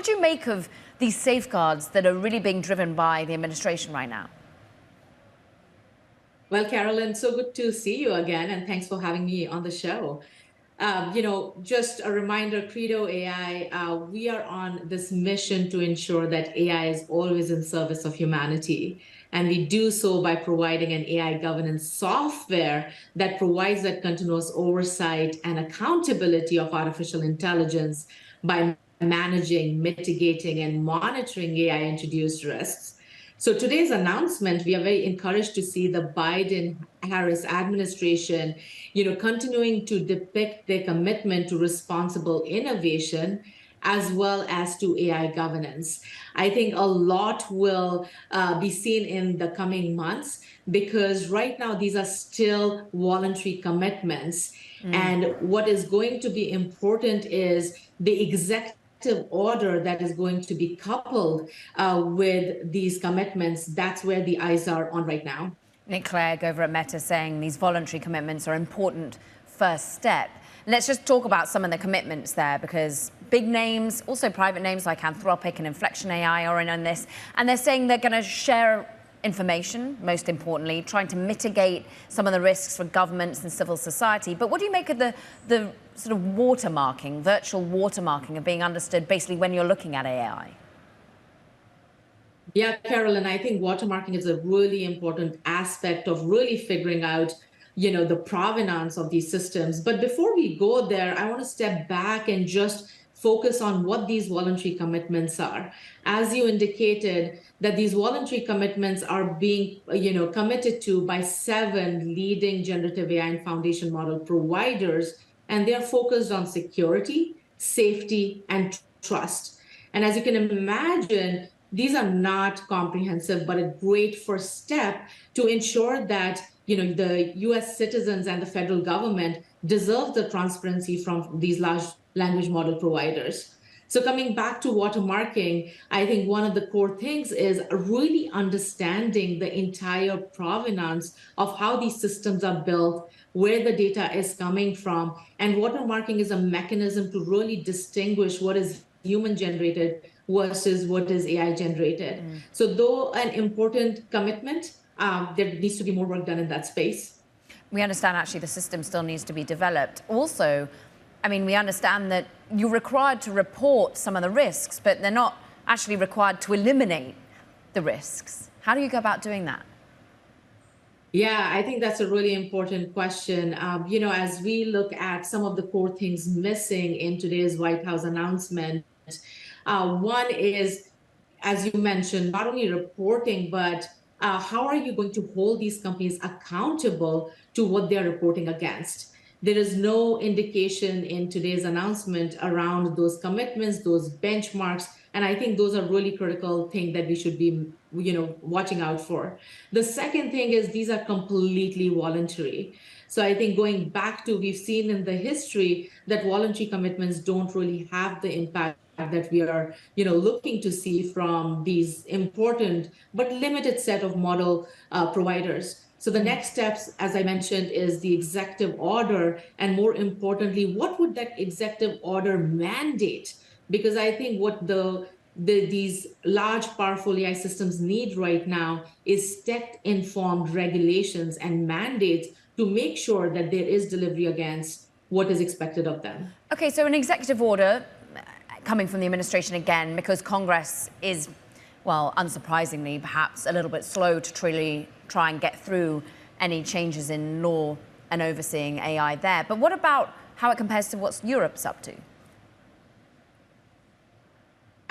what do you make of these safeguards that are really being driven by the administration right now? Well, Caroline, so good to see you again, and thanks for having me on the show. Just a reminder, Credo AI, we are on this mission to ensure that AI is always in service of humanity. And we do so by providing an AI governance software that provides that continuous oversight and accountability of artificial intelligence by managing, mitigating, and monitoring AI-introduced risks. So today's announcement, we are very encouraged to see the Biden-Harris administration, continuing to depict their commitment to responsible innovation as well as to AI governance. I think a lot will be seen in the coming months because right now these are still voluntary commitments. And what is going to be important is the executive order that is going to be coupled with these commitments. That's where the eyes are on right now. Nick Clegg over at Meta saying these voluntary commitments are an important first step. Let's just talk about some of the commitments there, because big names, also private names like Anthropic and Inflection AI are in on this, and they're saying they're going to share information, most importantly, trying to mitigate some of the risks for governments and civil society. But what do you make of the sort of watermarking, virtual watermarking of being understood basically when you're looking at AI? Yeah, Caroline, I think watermarking is a really important aspect of really figuring out, the provenance of these systems. But before we go there, I want to step back and just focus on what these voluntary commitments are. As you indicated, that these voluntary commitments are being, committed to by 7 leading generative AI and foundation model providers, and they're focused on security, safety, and trust. And as you can imagine, these are not comprehensive, but a great first step to ensure that the US citizens and the federal government deserve the transparency from these large language model providers. So coming back to watermarking, I think one of the core things is really understanding the entire provenance of how these systems are built, where the data is coming from. And watermarking is a mechanism to really distinguish what is human-generated versus what is AI-generated. So though an important commitment, there needs to be more work done in that space. We understand actually the system still needs to be developed. Also, I mean, we understand that you're required to report some of the risks, but they're not actually required to eliminate the risks. How do you go about doing that? Yeah, I think that's a really important question. As we look at some of the core things missing in today's White House announcement, one is, as you mentioned, not only reporting, but how are you going to hold these companies accountable to what they're reporting against? There is no indication in today's announcement around those commitments, those benchmarks, and I think those are really critical things that we should be, watching out for. The second thing is these are completely voluntary. So I think going back to, we've seen in the history that voluntary commitments don't really have the impact that we are, looking to see from these important but limited set of model providers. So the next steps, as I mentioned, is the executive order, and more importantly, what would that executive order mandate? Because I think what these large, powerful AI systems need right now is tech-informed regulations and mandates to make sure that there is delivery against what is expected of them. Okay, so an executive order coming from the administration again, because Congress is, well, unsurprisingly, perhaps a little bit slow to truly try and get through any changes in law and overseeing AI there. But what about how it compares to what Europe's up to?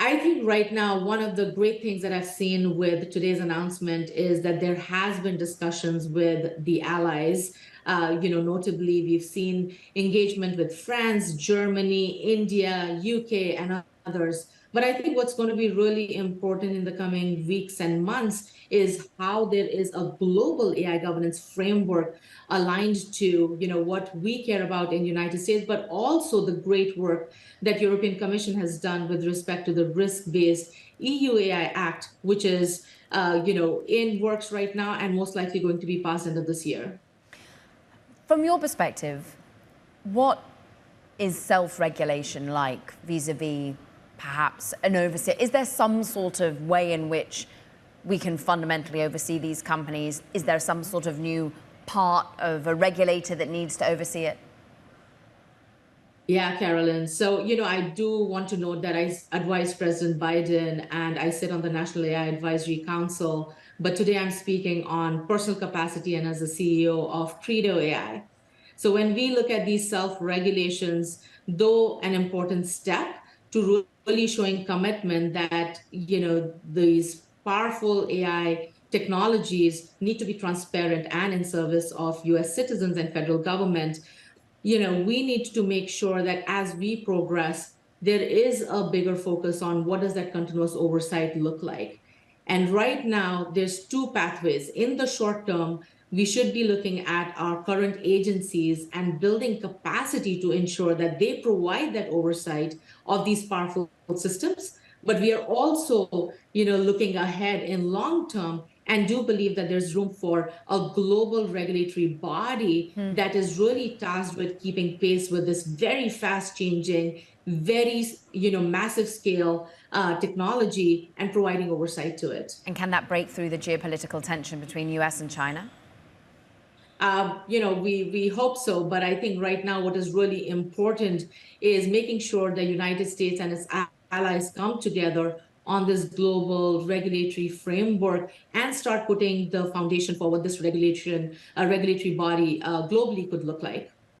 I think right now, one of the great things that I've seen with today's announcement is that there has been discussions with the allies. Notably, we've seen engagement with France, Germany, India, UK, and others. But I think what's going to be really important in the coming weeks and months is how there is a global AI governance framework aligned to, what we care about in the United States, but also the great work that European Commission has done with respect to the risk-based EU AI Act, which is, in works right now and most likely going to be passed end of this year. From your perspective, what is self-regulation like vis-a-vis perhaps an overseer? Is there some sort of way in which we can fundamentally oversee these companies? Is there some sort of new part of a regulator that needs to oversee it? Yeah, Carolyn. So, I do want to note that I advise President Biden and I sit on the National AI Advisory Council. But today I'm speaking on personal capacity and as the CEO of Credo AI. So, when we look at these self regulations, though an important step to really showing commitment that, these powerful AI technologies need to be transparent and in service of US citizens and federal government, we need to make sure that as we progress, there is a bigger focus on what does that continuous oversight look like. And right now, there's two pathways. In the short term, we should be looking at our current agencies and building capacity to ensure that they provide that oversight of these powerful systems. But we are also, looking ahead in long term and do believe that there's room for a global regulatory body that is really tasked with keeping pace with this very fast changing, very, massive scale technology and providing oversight to it. And can that break through the geopolitical tension between US and China? We hope so, but I think right now what is really important is making sure the United States and its allies come together on this global regulatory framework and start putting the foundation for what this regulatory body globally could look like.